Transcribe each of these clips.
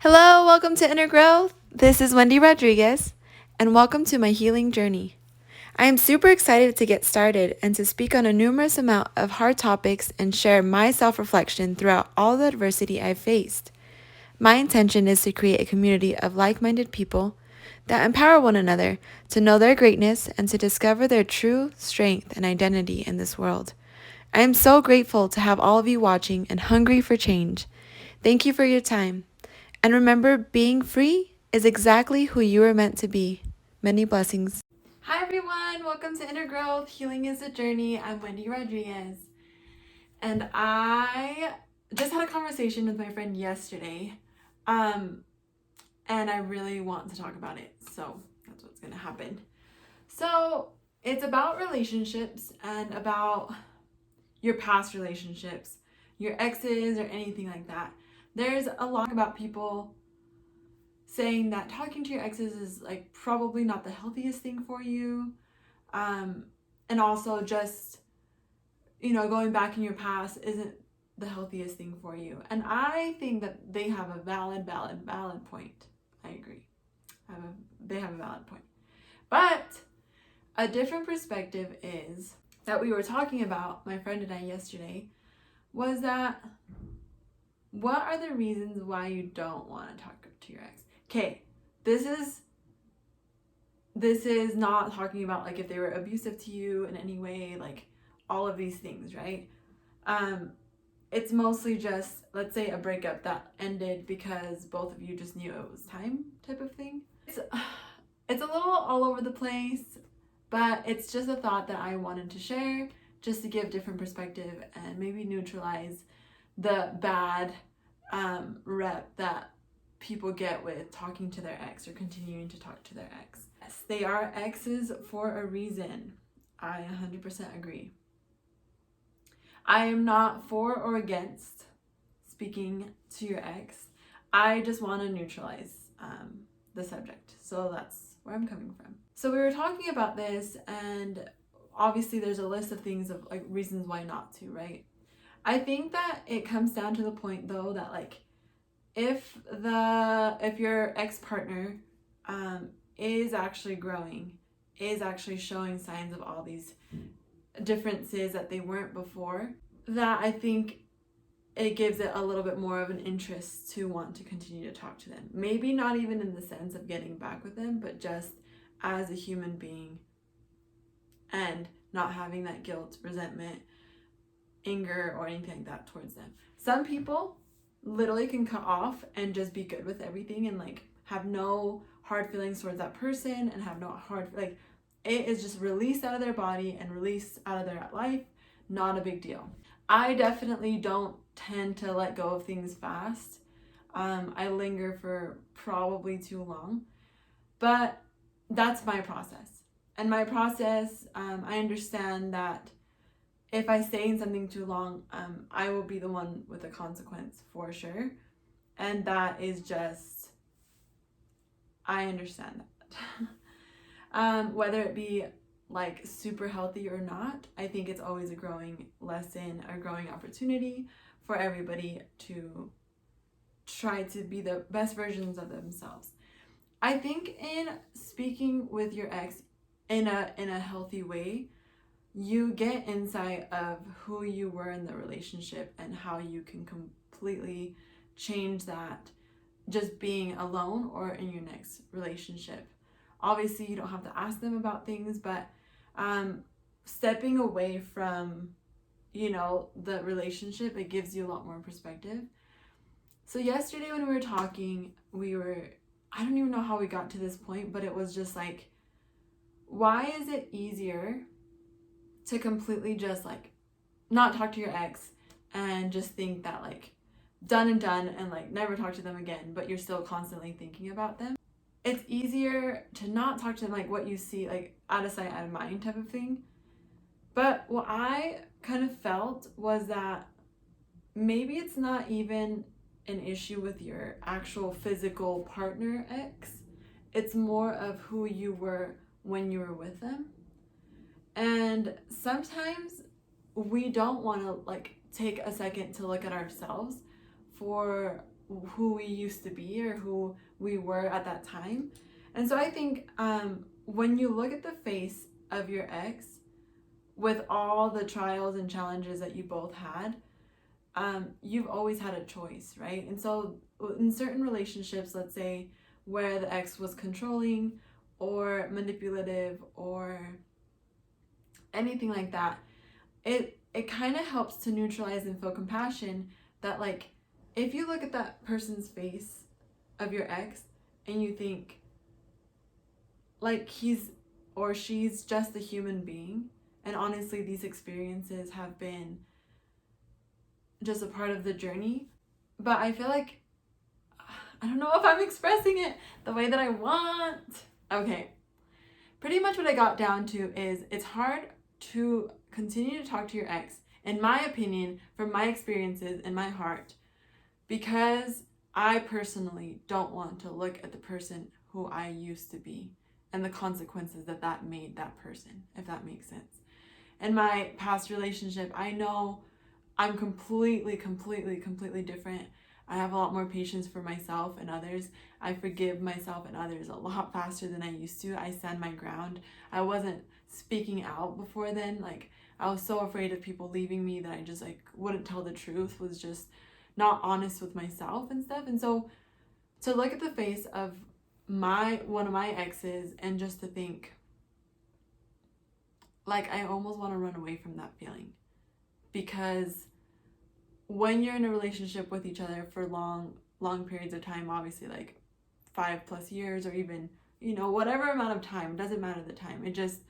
Hello, welcome to Inner Growth. This is Wendy Rodriguez, and welcome to my healing journey. I am super excited to get started and to speak on a numerous amount of hard topics and share my self-reflection throughout all the adversity I've faced. My intention is to create a community of like-minded people that empower one another to know their greatness and to discover their true strength and identity in this world. I am so grateful to have all of you watching and hungry for change. Thank you for your time. And remember, being free is exactly who you are meant to be. Many blessings. Hi, everyone. Welcome to Inner Growth. Healing is a Journey. I'm Wendy Rodriguez. And I just had a conversation with my friend yesterday. And I really want to talk about it. So that's what's going to happen. So it's about relationships and about your past relationships, your exes, or anything like that. There's a lot about people saying that talking to your exes is like probably not the healthiest thing for you. And also just, going back in your past isn't the healthiest thing for you. And I think that they have a valid point. I agree. They have a valid point. But a different perspective is that we were talking about, my friend and I yesterday, was that what are the reasons why you don't want to talk to your ex? Okay, this is not talking about like if they were abusive to you in any way, like all of these things, right? It's mostly just, let's say, a breakup that ended because both of you just knew it was time type of thing. It's a little all over the place, but it's just a thought that I wanted to share just to give different perspective and maybe neutralize the bad rep that people get with talking to their ex or continuing to talk to their ex. Yes, they are exes for a reason. I 100% agree. I am not for or against speaking to your ex. I just want to neutralize the subject. So that's where I'm coming from. So we were talking about this, and obviously there's a list of things of like reasons why not to, right? I think that it comes down to the point though that like if your ex-partner is actually growing, is actually showing signs of all these differences that they weren't before, that I think it gives it a little bit more of an interest to want to continue to talk to them. Maybe not even in the sense of getting back with them, but just as a human being and not having that guilt, resentment, anger, or anything like that towards them. Some people literally can cut off and just be good with everything and like have no hard feelings towards that person and have no hard, like, it is just released out of their body and released out of their life. Not a big deal. I definitely don't tend to let go of things fast. I linger for probably too long, but that's my process. And my process, I understand that if I stay in something too long, I will be the one with the consequence for sure. And that is just, I understand that. Whether it be like super healthy or not, I think it's always a growing lesson, a growing opportunity for everybody to try to be the best versions of themselves. I think in speaking with your ex in a healthy way, you get insight of who you were in the relationship and how you can completely change that just being alone or in your next relationship. Obviously, you don't have to ask them about things, but stepping away from, the relationship, it gives you a lot more perspective. So yesterday when we were talking, I don't even know how we got to this point, but it was just like, why is it easier to completely just like not talk to your ex and just think that like done and like never talk to them again, but you're still constantly thinking about them? It's easier to not talk to them, like what you see, like out of sight, out of mind type of thing. But what I kind of felt was that maybe it's not even an issue with your actual physical partner ex. It's more of who you were when you were with them. And sometimes we don't want to like take a second to look at ourselves for who we used to be or who we were at that time. And so I think when you look at the face of your ex with all the trials and challenges that you both had, you've always had a choice, right? And so in certain relationships, let's say where the ex was controlling or manipulative or anything like that, it kind of helps to neutralize and feel compassion that, like, if you look at that person's face of your ex and you think like he's or she's just a human being, and honestly these experiences have been just a part of the journey, but I feel like I don't know if I'm expressing it the way that I want. Okay, pretty much what I got down to is it's hard to continue to talk to your ex, in my opinion, from my experiences in my heart, because I personally don't want to look at the person who I used to be and the consequences that that made that person, if that makes sense. In my past relationship, I know I'm completely different. I have a lot more patience for myself and others. I forgive myself and others a lot faster than I used to. I stand my ground. I wasn't speaking out before then. Like, I was so afraid of people leaving me that I just like wouldn't tell the truth, was just not honest with myself and stuff. And so to look at the face of one of my exes and just to think, like, I almost want to run away from that feeling, because when you're in a relationship with each other for long periods of time, obviously like 5+ years or even, whatever amount of time, it doesn't matter the time, it just,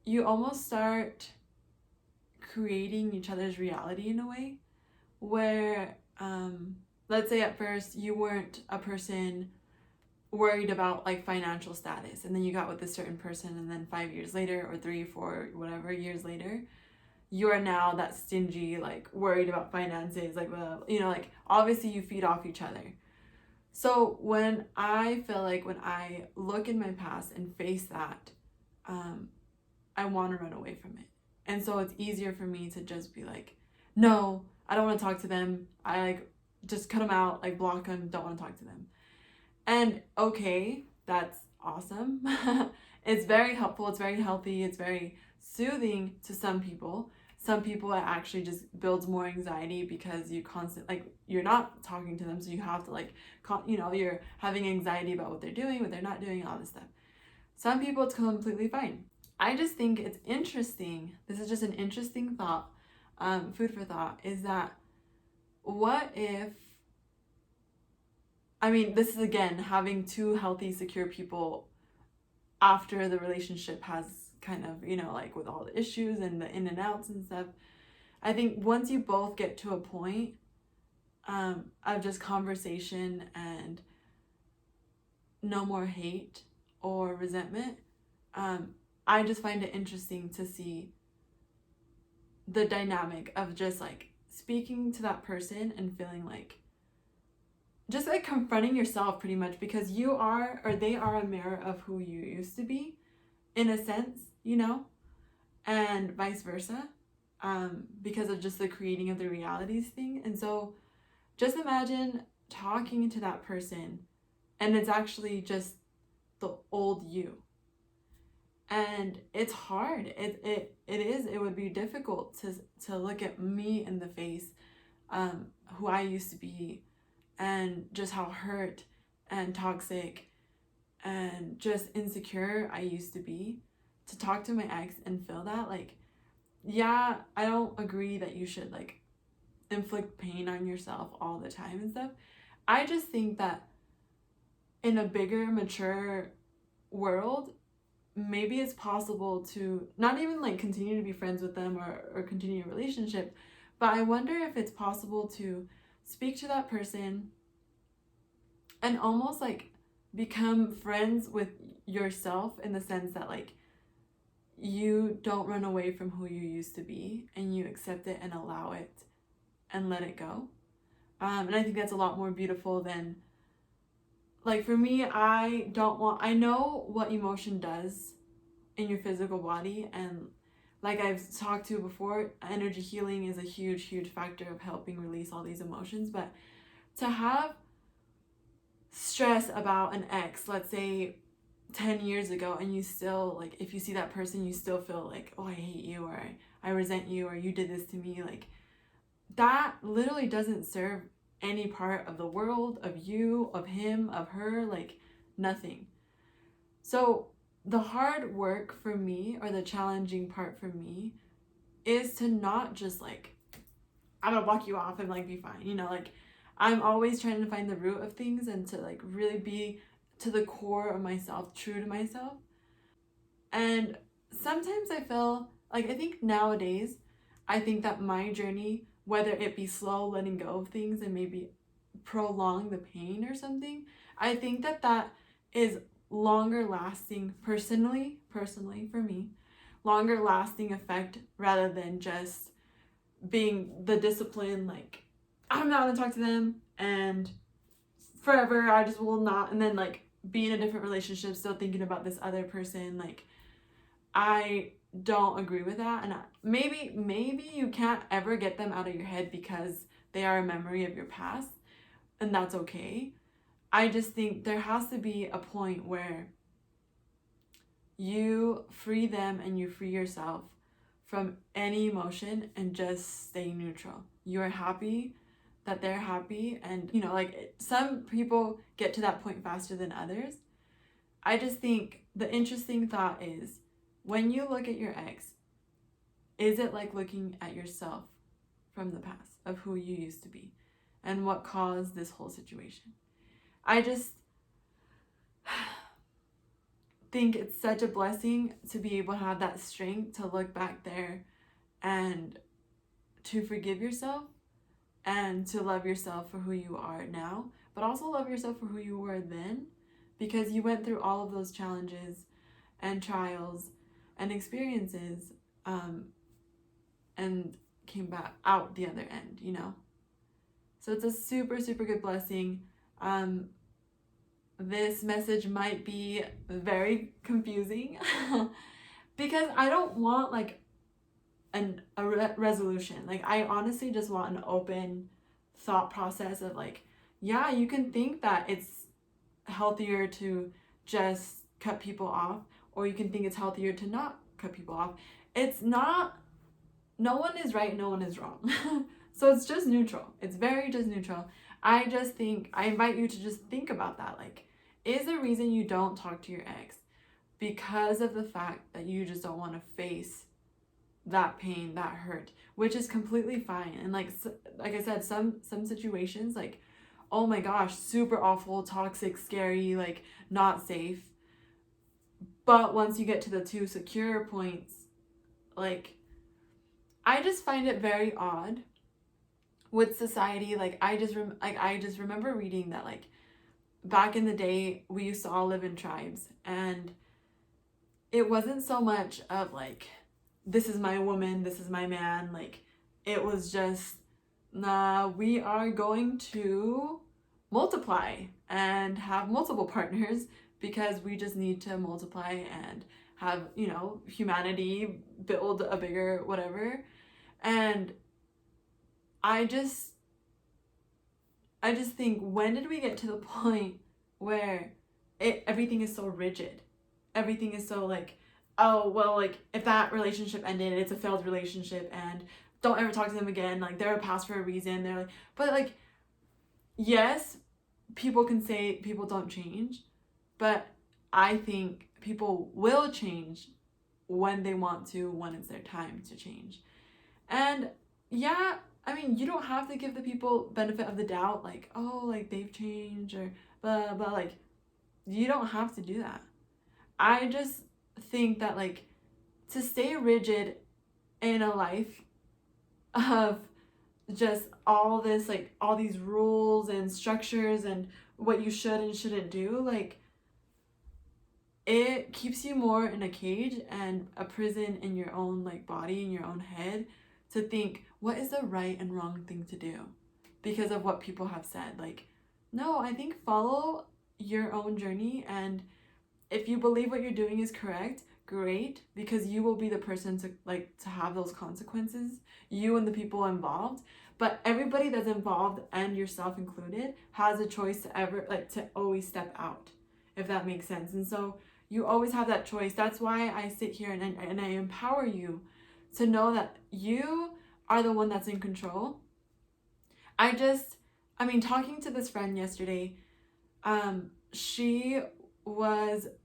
you almost start creating each other's reality in a way where let's say at first you weren't a person worried about like financial status, and then you got with a certain person, and then 5 years later or 3, 4, whatever years later, you are now that stingy, like worried about finances, like, like obviously you feed off each other. So when I feel like when I look in my past and face that, I want to run away from it. And so it's easier for me to just be like, no, I don't want to talk to them. I like just cut them out, like block them, don't want to talk to them. And okay, that's awesome. It's very helpful, it's very healthy, it's very soothing to some people. Some people, it actually just builds more anxiety because you you're not talking to them, so you have to like, you're having anxiety about what they're doing, what they're not doing, all this stuff. Some people, it's completely fine. I just think it's interesting. This is just an interesting thought, food for thought, is that what if, this is again having two healthy, secure people after the relationship has kind of, like with all the issues and the in and outs and stuff. I think once you both get to a point of just conversation and no more hate or resentment, I just find it interesting to see the dynamic of just like speaking to that person and feeling like, just like confronting yourself pretty much, because you are, or they are, a mirror of who you used to be in a sense, and vice versa, because of just the creating of the realities thing. And so just imagine talking to that person and it's actually just the old you. And it's hard. It would be difficult to look at me in the face, who I used to be, and just how hurt and toxic and just insecure I used to be, to talk to my ex and feel that, like, yeah, I don't agree that you should like inflict pain on yourself all the time and stuff. I just think that in a bigger, mature world, maybe it's possible to not even like continue to be friends with them or continue a relationship, but I wonder if it's possible to speak to that person and almost like become friends with yourself, in the sense that like you don't run away from who you used to be and you accept it and allow it and let it go. And I think that's a lot more beautiful than, like, for me, I know what emotion does in your physical body, and like I've talked to before, energy healing is a huge factor of helping release all these emotions. But to have stress about an ex, let's say 10 years ago, and you still, like, if you see that person, you still feel like, oh, I hate you, or I resent you, or you did this to me, like, that literally doesn't serve any part of the world, of you, of him, of her, like, nothing. So the hard work for me, or the challenging part for me, is to not just like, I'm gonna walk you off and like be fine, you know, like I'm always trying to find the root of things and to like really be to the core of myself, true to myself. And sometimes I feel like, I think nowadays, I think that my journey, whether it be slow letting go of things and maybe prolong the pain or something, I think that that is longer lasting, personally for me, longer lasting effect, rather than just being the discipline, like, I'm not gonna talk to them and forever I just will not, and then like be in a different relationship still thinking about this other person. Like, I don't agree with that. And maybe you can't ever get them out of your head because they are a memory of your past, and that's okay. I just think there has to be a point where you free them and you free yourself from any emotion and just stay neutral. You're happy that they're happy, and you know, like, some people get to that point faster than others. I just think the interesting thought is, when you look at your ex, is it like looking at yourself from the past of who you used to be and what caused this whole situation? I just think it's such a blessing to be able to have that strength to look back there and to forgive yourself and to love yourself for who you are now, but also love yourself for who you were then, because you went through all of those challenges and trials and experiences, and came back out the other end, you know? So it's a super, super good blessing. This message might be very confusing because I don't want like a resolution. Like, I honestly just want an open thought process of like, yeah, you can think that it's healthier to just cut people off, or you can think it's healthier to not cut people off. It's not, no one is right, no one is wrong. So it's just neutral. It's very just neutral. I just think, I invite you to just think about that. Like, is the reason you don't talk to your ex because of the fact that you just don't want to face that pain, that hurt, which is completely fine. And like I said, some situations, like, oh my gosh, super awful, toxic, scary, like not safe. But once you get to the two secure points, like, I just find it very odd with society. Like, I just remember reading that, like, back in the day we used to all live in tribes, and it wasn't so much of like, this is my woman, this is my man. Like, it was just, nah, we are going to multiply and have multiple partners because we just need to multiply and have, you know, humanity build a bigger whatever. And I just think, when did we get to the point where everything is so rigid? Everything is so like, oh, well, like, if that relationship ended, it's a failed relationship and don't ever talk to them again. Like, they're a past for a reason. They're like, but like, yes, people can say people don't change, but I think people will change when they want to, when it's their time to change. And yeah, I mean, you don't have to give the people benefit of the doubt, like, oh, like, they've changed or blah, blah, like, you don't have to do that. I just think that, like, to stay rigid in a life of just all this, like, all these rules and structures and what you should and shouldn't do, like, it keeps you more in a cage and a prison in your own, like, body, in your own head, to think, what is the right and wrong thing to do because of what people have said. Like, no, I think follow your own journey, and if you believe what you're doing is correct, great, because you will be the person to have those consequences, you and the people involved. But everybody that's involved, and yourself included, has a choice to always step out, if that makes sense. And so you always have that choice. That's why I sit here and I empower you to know that you are the one that's in control. Talking to this friend yesterday, we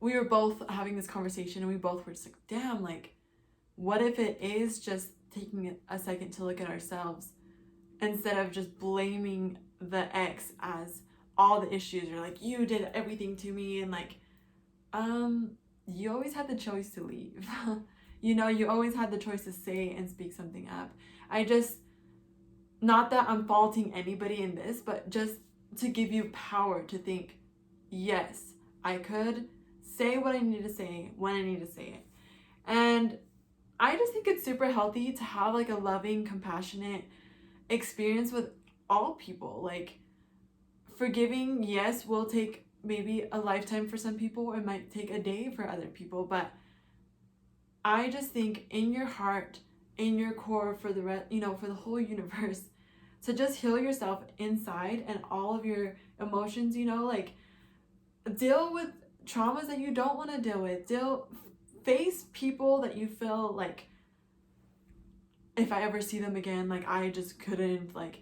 were both having this conversation, and we both were just like, damn, like, what if it is just taking a second to look at ourselves instead of just blaming the ex as all the issues, or like, you did everything to me, and like, you always had the choice to leave. You always had the choice to say and speak something up. Not that I'm faulting anybody in this, but just to give you power to think, yes, I could say what I need to say when I need to say it. And I just think it's super healthy to have like a loving, compassionate experience with all people. Like, forgiving, yes, will take maybe a lifetime for some people, or it might take a day for other people, but I just think in your heart, in your core, for the whole universe, to just heal yourself inside and all of your emotions, like, deal with traumas that you don't want to deal with. Face people that you feel like, if I ever see them again, like, I just couldn't, like,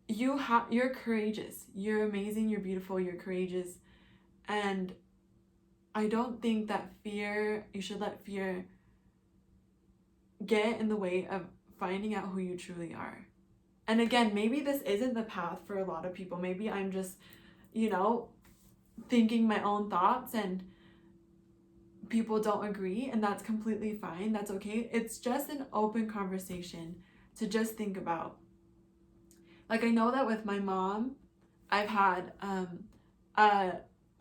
you're courageous, you're amazing, you're beautiful, you're courageous. And I don't think that you should let fear get in the way of finding out who you truly are. And again, maybe this isn't the path for a lot of people. Maybe I'm just, thinking my own thoughts, and people don't agree, and that's completely fine. That's okay. It's just an open conversation to just think about. Like, I know that with my mom, I've had a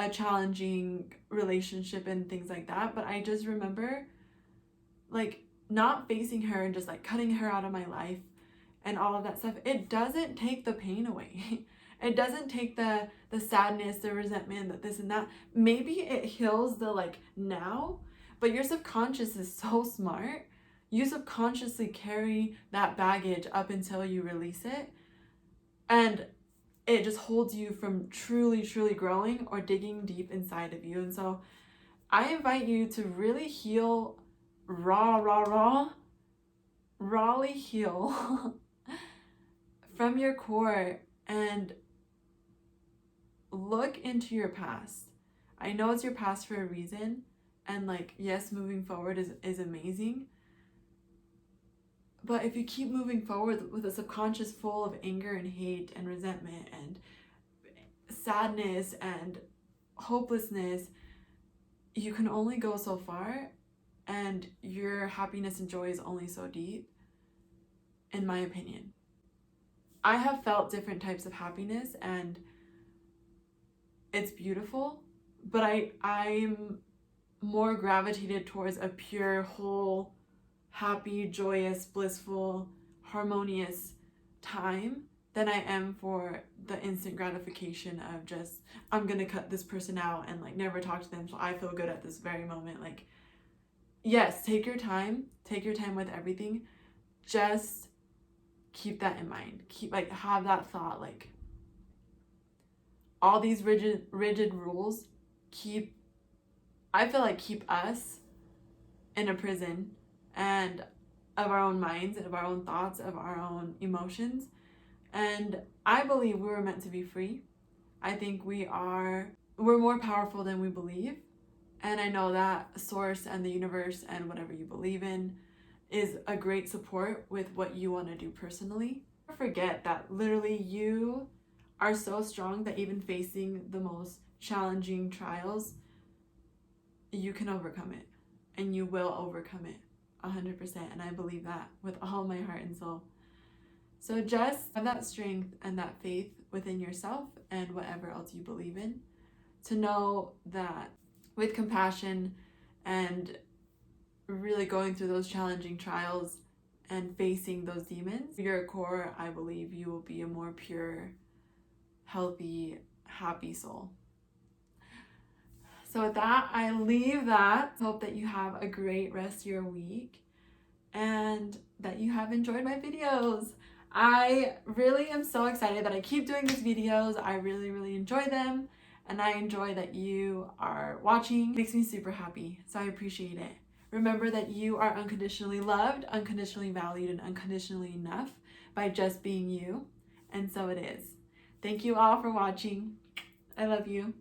challenging relationship and things like that, but I just remember, like, not facing her and just like cutting her out of my life and all of that stuff. It doesn't take the pain away. It doesn't take the sadness, the resentment, that this and that. Maybe it heals the like now, but your subconscious is so smart. You subconsciously carry that baggage up until you release it, and it just holds you from truly, truly growing or digging deep inside of you. And so I invite you to really heal, rawly heal from your core, and look into your past. I know it's your past for a reason, and like, yes, moving forward is amazing. But if you keep moving forward with a subconscious full of anger and hate and resentment and sadness and hopelessness, you can only go so far, and your happiness and joy is only so deep, in my opinion. I have felt different types of happiness, and it's beautiful, but I'm more gravitated towards a pure, whole, happy, joyous, blissful, harmonious time than I am for the instant gratification of just, I'm gonna cut this person out and like never talk to them so I feel good at this very moment. Like, yes, take your time with everything. Just keep that in mind. Have that thought, like, all these rigid rules keep us in a prison, and of our own minds, of our own thoughts, of our own emotions. And I believe we were meant to be free. I think we're more powerful than we believe. And I know that source and the universe and whatever you believe in is a great support with what you want to do personally. Forget that literally you are so strong that even facing the most challenging trials, you can overcome it, and you will overcome it 100%. And I believe that with all my heart and soul. So just have that strength and that faith within yourself and whatever else you believe in, to know that with compassion and really going through those challenging trials and facing those demons, your core, I believe you will be a more pure, healthy, happy soul. So with that, I leave that. Hope that you have a great rest of your week and that you have enjoyed my videos. I really am so excited that I keep doing these videos. I really, really enjoy them, and I enjoy that you are watching. It makes me super happy, so I appreciate it. Remember that you are unconditionally loved, unconditionally valued, and unconditionally enough by just being you, and so it is. Thank you all for watching. I love you.